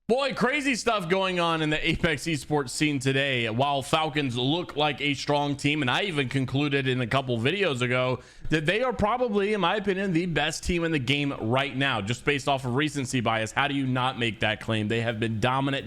Boy, crazy stuff going on in the Apex esports scene today. While Falcons look like a strong team, and I even concluded in a couple videos ago that they are probably, in my opinion, the best team in the game right now, just based off of recency bias. How do you not make that claim? They have been dominant,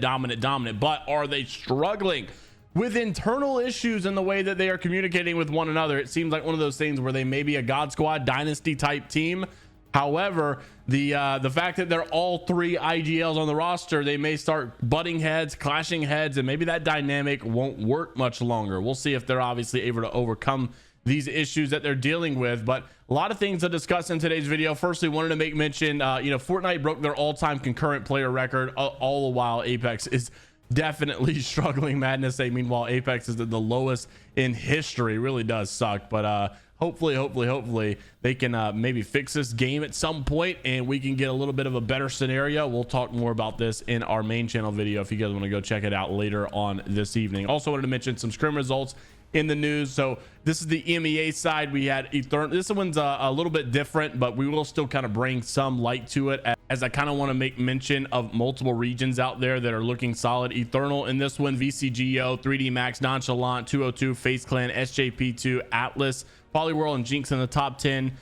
but are they struggling with internal issues in the way that they are communicating with one another? It seems like one of those things where they may be a God Squad dynasty type team. However, the fact that they're all three IGLs on the roster, they may start butting heads, clashing heads, and maybe that dynamic won't work much longer. We'll see if they're obviously able to overcome these issues that they're dealing with. But a lot of things to discuss in today's video. Firstly, wanted to make mention, Fortnite broke their all-time concurrent player record, all the while Apex is definitely struggling madness. Meanwhile, Apex is at the lowest in history. Really does suck, but hopefully they can maybe fix this game at some point and we can get a little bit of a better scenario. We'll talk more about this in our main channel video if you guys want to go check it out later on this evening. Also wanted to mention some scrim results in the news. So this is the EMEA side. We had Eternal. This one's a little bit different, but we will still kind of bring some light to it, as I kind of want to make mention of multiple regions out there that are looking solid. Eternal in this one, VCGO, 3D Max, Nonchalant, 202, Face Clan, SJP2, Atlas, Polyworld, and Jinx in the top 10.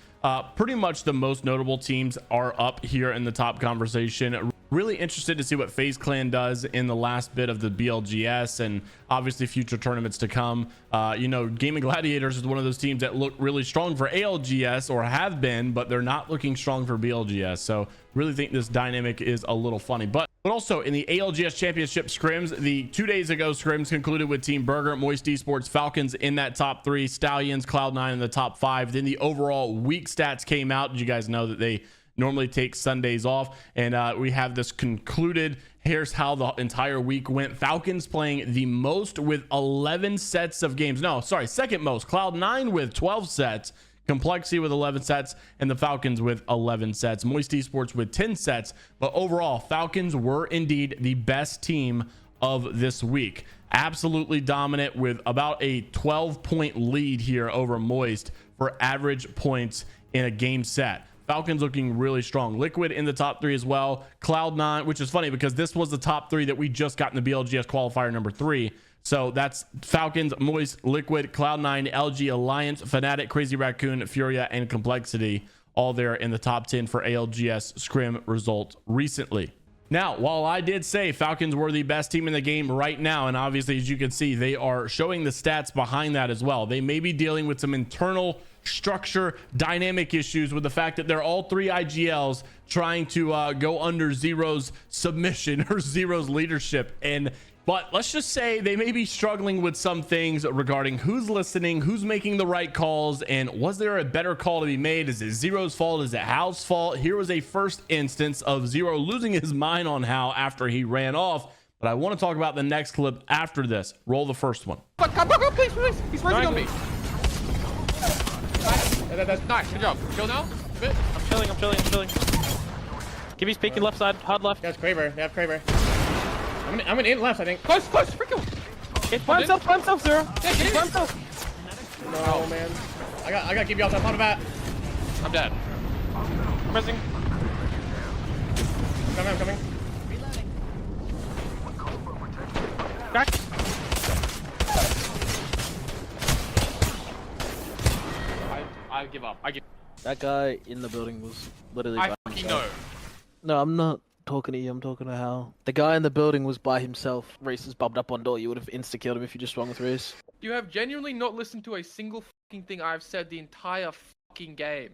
Pretty much the most notable teams are up here in the top conversation. Really interested to see what FaZe Clan does in the last bit of the BLGS and obviously future tournaments to come. Gaming Gladiators is one of those teams that look really strong for ALGS or have been, but they're not looking strong for BLGS. So really think this dynamic is a little funny. But also in the ALGS Championship scrims, the 2 days ago scrims concluded with Team Burger, Moist Esports, Falcons in that top 3, Stallions, Cloud9 in the top 5. Then the overall week stats came out. Did you guys know that they normally take Sundays off? And we have this concluded. Here's how the entire week went. Falcons playing the most with 11 sets of games. No, sorry, second most. Cloud9 with 12 sets, Complexity with 11 sets, and the Falcons with 11 sets. Moist Esports with 10 sets. But overall, Falcons were indeed the best team of this week. Absolutely dominant with about a 12-point lead here over Moist for average points in a game set. Falcons looking really strong. Liquid in the top 3 as well. Cloud9, which is funny because this was the top 3 that we just got in the BLGS qualifier number 3. So that's Falcons, Moist, Liquid, Cloud9, LG, Alliance, Fnatic, Crazy Raccoon, Furia, and Complexity, all there in the top 10 for ALGS scrim results recently. Now, while I did say Falcons were the best team in the game right now, and obviously, as you can see, they are showing the stats behind that as well. They may be dealing with some internal structure dynamic issues with the fact that they're all 3 IGLs trying to go under Zer0's submission or Zer0's leadership. But let's just say they may be struggling with some things regarding who's listening, who's making the right calls, and was there a better call to be made? Is it Zer0's fault? Is it Hal's fault? Here was a first instance of Zer0 losing his mind on Hal after he ran off. But I want to talk about the next clip after this. Roll the first one. Come, please. He's running on me. That's nice. Good job. Chill now. I'm chilling. Gibby's peeking left side, hard left. That's Kraber. They have Kraber. I'm in left, I think. Close. Freaking. It's by himself, Zer0. Yeah, get by himself. No, man. I got to keep you outside. Out of that. I'm dead. I'm pressing. I'm coming. Crack. I give up. That guy in the building was literally I by fucking himself. know. No, I'm not talking to you, I'm talking to Hal. The guy in the building was by himself. Reese has bubbed up on door. You would have insta-killed him if you just swung with Reese. You have genuinely not listened to a single fucking thing I've said the entire fucking game.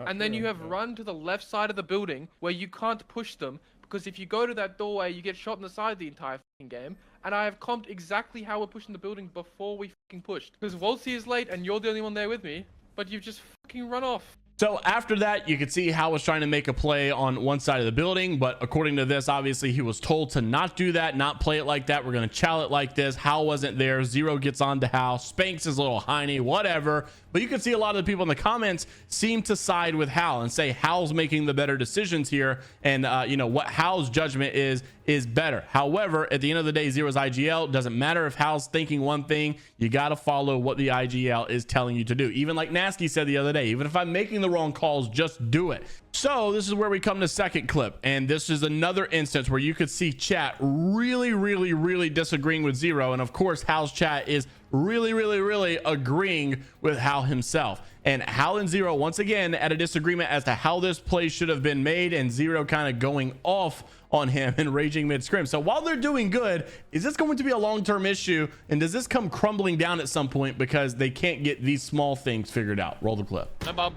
And then you have run to the left side of the building where you can't push them because if you go to that doorway, you get shot in the side the entire fucking game. And I have comped exactly how we're pushing the building before we fucking pushed. Because Volsy is late and you're the only one there with me, but you've just fucking run off. So after that, you could see Hal was trying to make a play on one side of the building, but according to this, obviously he was told to not do that, not play it like that. We're going to chow it like this. Hal wasn't there. Zer0 gets on to Hal, spanks his little hiney, whatever. But you can see a lot of the people in the comments seem to side with Hal and say Hal's making the better decisions here, and you know what Hal's judgment is better. However, at the end of the day, Zero's IGL doesn't matter if Hal's thinking one thing. You got to follow what the IGL is telling you to do. Even like Nasty said the other day, even if I'm making the wrong calls, just do it. So this is where we come to second clip, and this is another instance where you could see chat really disagreeing with Zer0, and of course Hal's chat is really agreeing with Hal himself. And Hal and Zer0 once again at a disagreement as to how this play should have been made, and Zer0 kind of going off on him and raging mid scrim. So while they're doing good, is this going to be a long-term issue, and does this come crumbling down at some point because they can't get these small things figured out? Roll the clip. Hi, Bob.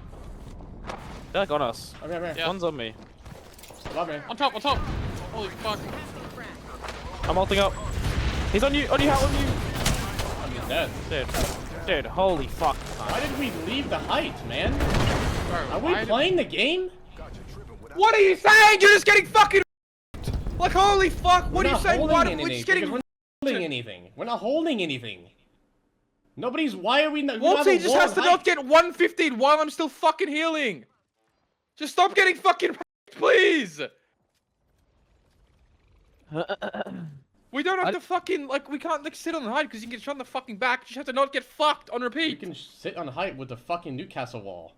They're like on us. Okay. Yeah. One's on me. Love me. On top. Holy fuck. I'm ulting up. He's on you, Hal, on you. I'm dead. Dude, holy fuck. Why did we leave the height, man? Bro, Are we playing the game? What are you saying? You're just getting fucking like, holy fuck, what are you saying? Why are we just getting... We're not holding anything. We're not holding anything. Nobody's... Why are we not... Walty just has to not get 115 while I'm still fucking healing. Just stop getting fucking please. We don't have to fucking... Like, we can't, like, sit on the height because you can get shot in the fucking back. You just have to not get fucked on repeat. You can sit on height with the fucking Newcastle wall.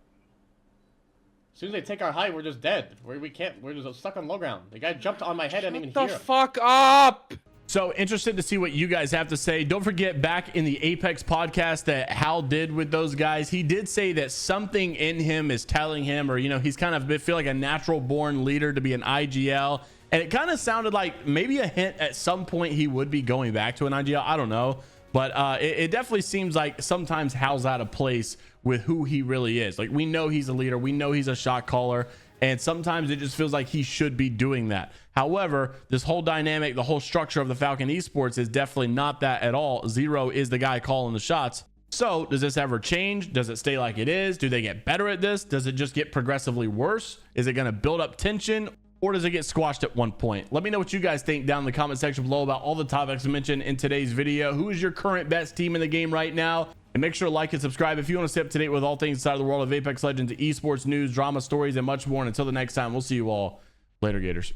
As soon as they take our height, we're just dead. We're just stuck on low ground. The guy jumped on my head and didn't even hear him. Shut the fuck up! So interested to see what you guys have to say. Don't forget, back in the Apex podcast that Hal did with those guys, he did say that something in him is telling him, or, you know, he's kind of feel like a natural born leader to be an IGL. And it kind of sounded like maybe a hint at some point he would be going back to an IGL. I don't know. But it definitely seems like sometimes Hal's out of place with who he really is. Like, we know he's a leader. We know he's a shot caller. And sometimes it just feels like he should be doing that. However, this whole dynamic, the whole structure of the Falcon Esports is definitely not that at all. Zer0 is the guy calling the shots. So does this ever change? Does it stay like it is? Do they get better at this? Does it just get progressively worse? Is it going to build up tension? Or does it get squashed at one point? Let me know what you guys think down in the comment section below about all the topics mentioned in today's video. Who is your current best team in the game right now? And make sure to like and subscribe if you want to stay up to date with all things inside of the world of Apex Legends, esports news, drama stories, and much more. And until the next time, we'll see you all later, Gators.